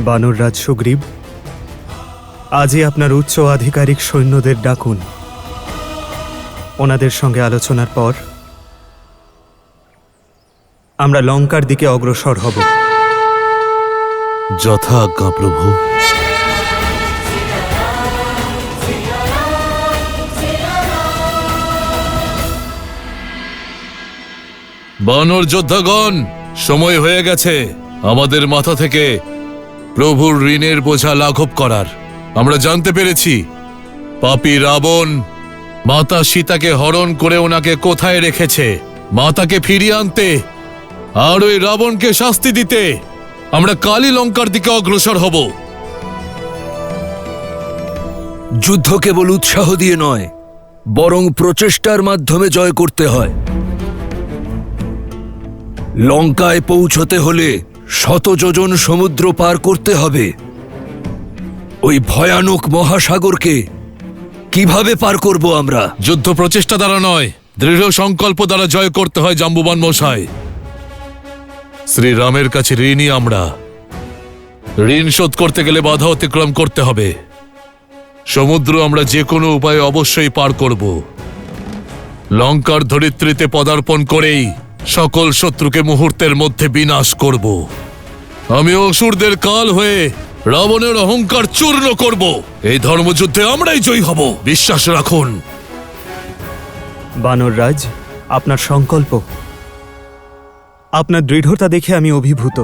K: বানররাজ সুগ্রীব, আজই আপনার উচ্চ আধিকারিক সৈন্যদের ডাকুন। ওনাদের সঙ্গে আলোচনার পর আমরা লঙ্কার দিকে অগ্রসর হব।
D: যথা আজ্ঞা প্রভু।
J: বানর যোদ্ধাগণ, সময় হয়ে গেছে আমাদের মাথা থেকে প্রভুর ঋণের বোঝা লাঘব করার। আমরা জানতে পেরেছি পাপী রাবণ মাতা সীতাকে হরণ করে ওনাকে কোথায় রেখেছে। মাতাকে ফিরিয়ে আনতে আর ওই রাবণকে শাস্তি দিতে আমরা কালই লঙ্কার দিকে অগ্রসর হব।
H: যুদ্ধ কেবল উৎসাহ দিয়ে নয়, বরং প্রচেষ্টার মাধ্যমে জয় করতে হয়। লঙ্কায় পৌঁছতে হলে শত যোজন সমুদ্র পার করতে হবে। ওই ভয়ানক মহাসাগরকে কিভাবে পার করব আমরা?
J: যুদ্ধ প্রচেষ্টা দ্বারা নয়, দৃঢ় সংকল্প দ্বারা জয় করতে হয় জাম্বুবান মশাই। শ্রীরামের কাছে ঋণী আমরা। ঋণ শোধ করতে গেলে বাধা অতিক্রম করতে হবে। সমুদ্র আমরা যে কোনো উপায়ে অবশ্যই পার করব। লঙ্কার ধরিত্রীতে পদার্পণ করেই সকল শত্রুকে মুহূর্তের মধ্যে বিনাশ করব। আমি অসুরদের কাল হয়ে রাবণের অহংকার চূর্ণ করব। এই ধর্মযুদ্ধে আমরাই জয়ী হব, বিশ্বাস রাখুন।
K: বানররাজ, আপনার সংকল্প, আপনার দৃঢ়তা দেখে আমি অভিভূত,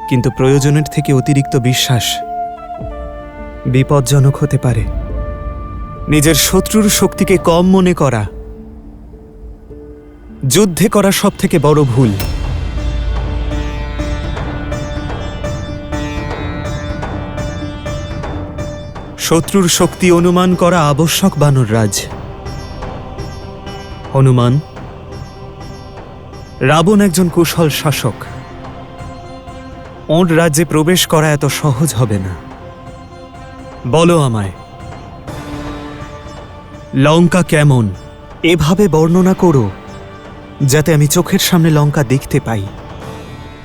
K: কিন্তু প্রয়োজনের থেকে অতিরিক্ত বিশ্বাস বিপজ্জনক হতে পারে। নিজের শত্রুর শক্তিকে কম মনে করা যুদ্ধে করা সব থেকে বড় ভুল। শত্রুর শক্তি অনুমান করা আবশ্যক বানররাজ। হনুমান, রাবণ একজন কুশল শাসক, ওর রাজ্যে প্রবেশ করা এত সহজ হবে না। বলো আমায়, লঙ্কা কেমন এভাবে বর্ণনা করো যাতে আমি চোখের সামনে লঙ্কা দেখতে পাই।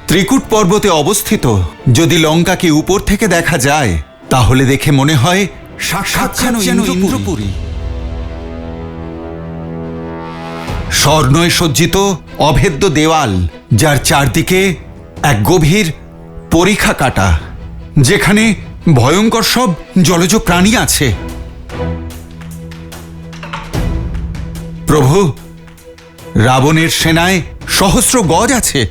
E: ত্রিকুট পর্বতে অবস্থিত। যদি লঙ্কাকে উপর থেকে দেখা যায় তাহলে দেখে মনে হয় সাক্ষাৎ যেন ইন্দ্রপুরী। স্বর্ণয় সজ্জিত অভেদ্য দেওয়াল, যার চারদিকে এক গভীর পরিখা কাটা, যেখানে ভয়ঙ্কর সব জলজ প্রাণী আছে। প্রভু, রাবণের সেনায় সহস্র গজ আছে।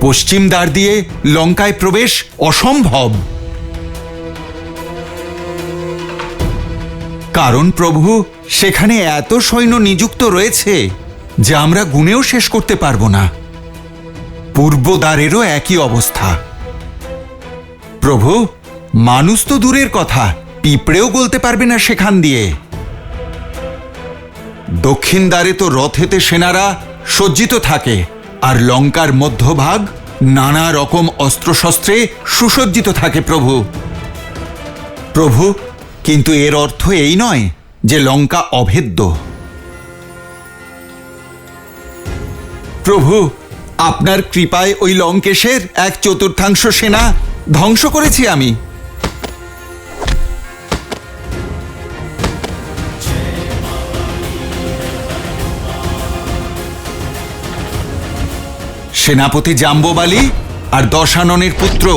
E: পশ্চিম দ্বার দিয়ে লঙ্কায় প্রবেশ অসম্ভব। কারণ প্রভু, সেখানে এত সৈন্য নিযুক্ত রয়েছে যে আমরা গুণেও শেষ করতে পারবো না। পূর্ব দ্বারেরও একই অবস্থা। প্রভু, মানুষ তো দূরের কথা, পিঁপড়েও গলতে পারবে না সেখান দিয়ে। দক্ষিণ দ্বারে তো রথেতে সেনারা সজ্জিত থাকে, আর লঙ্কার মধ্যভাগ নানা রকম অস্ত্রশস্ত্রে সুসজ্জিত থাকে। প্রভু প্রভু, কিন্তু এর অর্থ এই নয় যে লঙ্কা অভেদ্য। প্রভু, আপনার কৃপায় ওই লঙ্কেশের 1/4 সেনা ধ্বংস করেছি আমি। সেনাপতি জাম্ববালী আর দশাননের পুত্র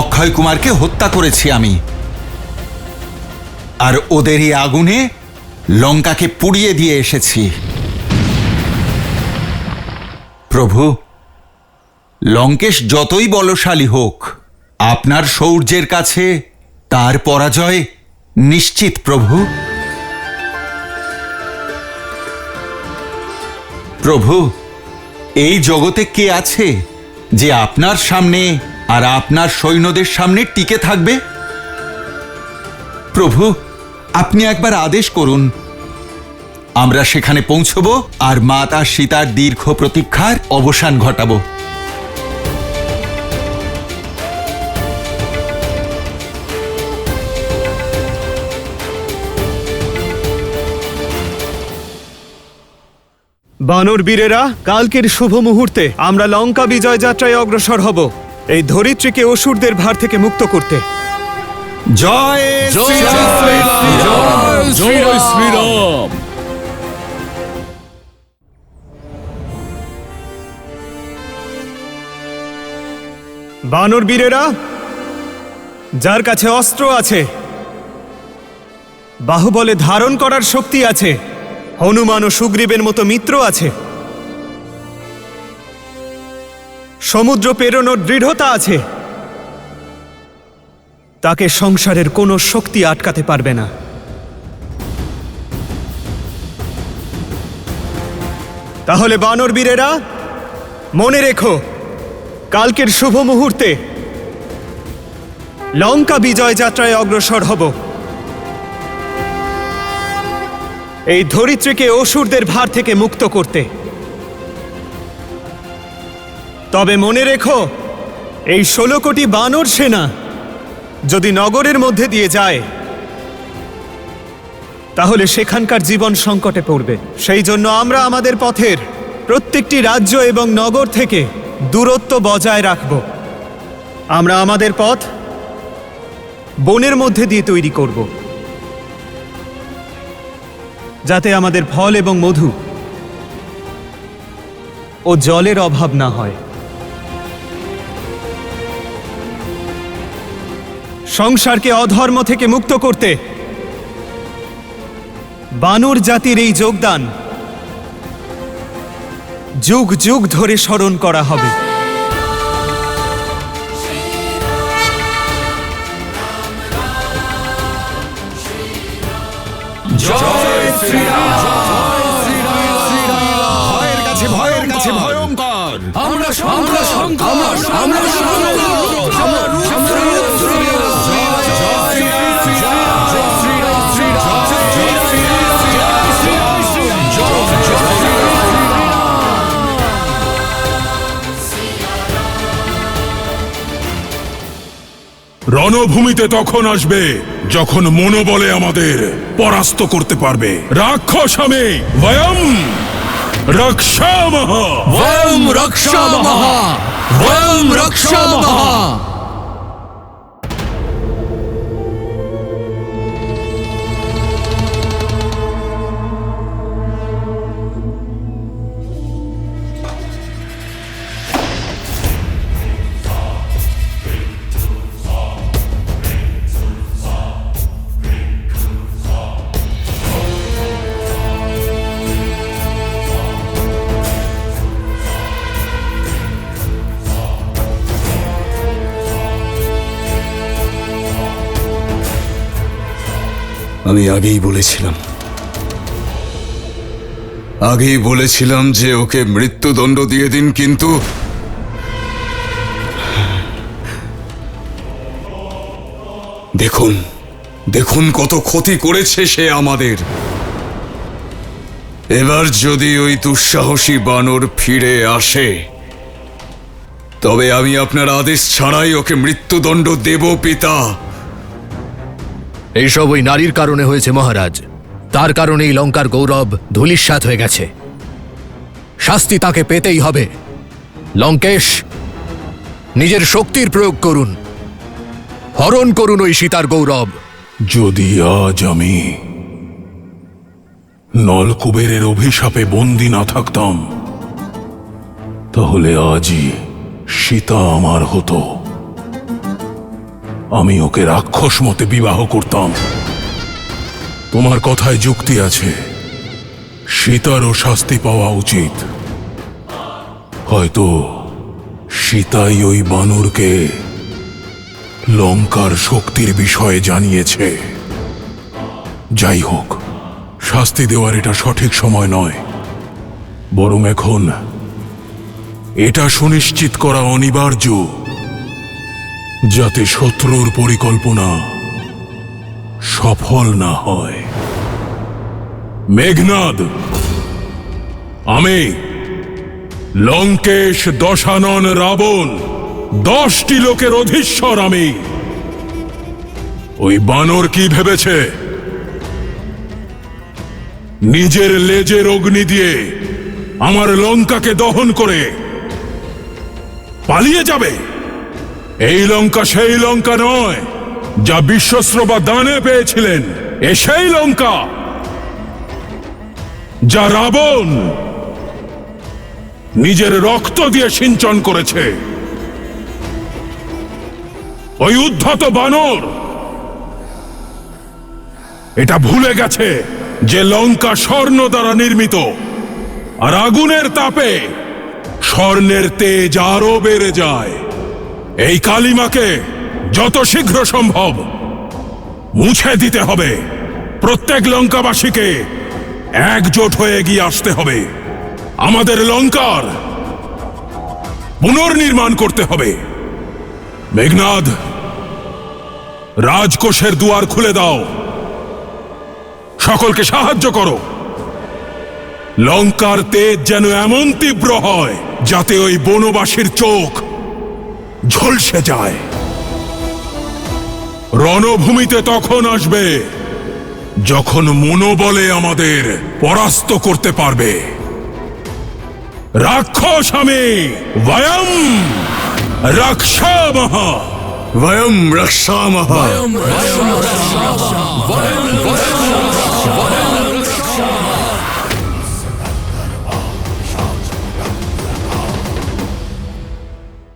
E: অক্ষয় কুমারকে হত্যা করেছি আমি, আর ওদেরই আগুনে লঙ্কাকে পুড়িয়ে দিয়ে এসেছি। প্রভু, লঙ্কেশ যতই বলশালী হোক, আপনার শৌর্যের কাছে তার পরাজয় নিশ্চিত। প্রভু প্রভু, এই জগতে কে আছে যে আপনার সামনে আর আপনার সৈন্যদের সামনে টিকে থাকবে? প্রভু, আপনি একবার আদেশ করুন, আমরা সেখানে পৌঁছব আর মাতা সীতার দীর্ঘ প্রতীক্ষার অবসান ঘটাব।
K: বানর বীরেরা, কালকের শুভ মুহূর্তে আমরা লঙ্কা বিজয় যাত্রায় অগ্রসর হব, এই ধরিত্রীকে অসুরদের ভার থেকে মুক্ত করতে।
E: জয়
J: জয় শ্রীরাম।
K: বানর বীরেরা, যার কাছে অস্ত্র আছে, বাহুবলে ধারণ করার শক্তি আছে, হনুমান ও সুগ্রীবের মতো মিত্র আছে, সমুদ্র পেরোনোর দৃঢ়তা আছে, তাকে সংসারের কোনো শক্তি আটকাতে পারবে না। তাহলে বানর বীরেরা, মনে রেখো, কালকের শুভ মুহূর্তে লঙ্কা বিজয় যাত্রায় অগ্রসর হব, এই ধরিত্রীকে অসুরদের ভার থেকে মুক্ত করতে। তবে মনে রেখো, এই 16 কোটি বানর সেনা যদি নগরের মধ্যে দিয়ে যায় তাহলে সেখানকার জীবন সংকটে পড়বে। সেই জন্য আমরা আমাদের পথের প্রত্যেকটি রাজ্য এবং নগর থেকে দূরত্ব বজায় রাখব। আমরা আমাদের পথ বনের মধ্যে দিয়ে তৈরি করব, যাতে আমাদের ফল এবং মধু ও জলের অভাব না হয়। সংসারকে অধর্ম থেকে মুক্ত করতে বানর জাতির এই যোগদান যুগ যুগ ধরে স্মরণ করা হবে।
C: ভয়ের কাছে ভয়ঙ্কর। রণভূমিতে তখন আসবে যখন মনোবলে আমাদের পরাস্ত করতে পারবে। রাক্ষস আমি বয়ম রক্ষামহ।
J: বয়ম রক্ষামহ, বয়ম রক্ষামহ।
E: আমি আগেই বলেছিলাম যে ওকে মৃত্যুদণ্ড দিয়ে দিন, কিন্তু দেখুন কত ক্ষতি করেছে সে আমাদের। এবার যদি ওই দুঃসাহসী বানর ফিরে আসে তবে আমি আপনার আদেশ ছাড়াই ওকে মৃত্যুদণ্ড দেব পিতা।
J: এইসব ওই নারীর কারণে হয়েছে মহারাজ। তার কারণেই লঙ্কার গৌরব ধূলিসাৎ হয়ে গেছে। শাস্তি তাকে পেতেই হবে। লঙ্কেশ, নিজের শক্তির প্রয়োগ করুন, হরণ করুন ওই সীতার গৌরব।
C: যদি আজ আমি নলকুবেরের অভিশাপে বন্দী না থাকতাম তাহলে আজই সীতা আমার হতো। আমি ওকে রাক্ষস মতে বিবাহ করতাম। তোমার কথায় যুক্তি আছে, সীতারও শাস্তি পাওয়া উচিত। হয়তো সীতাই ওই বানরকে লঙ্কার শক্তির বিষয়ে জানিয়েছে। যাই হোক, শাস্তি দেওয়ার এটা সঠিক সময় নয়, বরং এখন এটা সুনিশ্চিত করা অনিবার্য যাতে শত্রুর পরিকল্পনা সফল না হয়। মেঘনাদ, আমি লঙ্কেশ দশানন রাবণ 10টি লোকের অধীশ্বর আমি। ওই বানর কি ভেবেছে নিজের লেজের অগ্নি দিয়ে আমার লঙ্কাকে দহন করে পালিয়ে যাবে? এই লঙ্কা সেই লঙ্কা নয় যা বিশ্বস্রবা দানে পেয়েছিলেন। এ সেই লঙ্কা যা রাবণ নিজের রক্ত দিয়ে সিঞ্চন করেছে। ওই উদ্ধত বানর এটা ভুলে গেছে যে লঙ্কা স্বর্ণ দ্বারা নির্মিত, আর আগুনের তাপে স্বর্ণের তেজ আরো বেড়ে যায়। এই কালিমাকে যত শীঘ্র সম্ভব মুছে দিতে হবে। প্রত্যেক লঙ্কাবাসীকে একজোট হয়ে এগিয়ে আসতে হবে। আমাদের লঙ্কার পুনর্নির্মাণ করতে হবে। মেঘনাদ, রাজকোষের দুয়ার খুলে দাও, সকলকে সাহায্য করো। লঙ্কার তেজ যেন এমন তীব্র হয় যাতে ওই বনবাসীর চোখ ঝলসে যায়। রণভূমিতে তখন আসবে যখন মনোবলে আমাদের পরাস্ত করতে পারবে। রাক্ষস আমি বয়ম রক্ষামহ।
E: বয়ম রক্ষামহ।
J: বয়ম রক্ষামহ।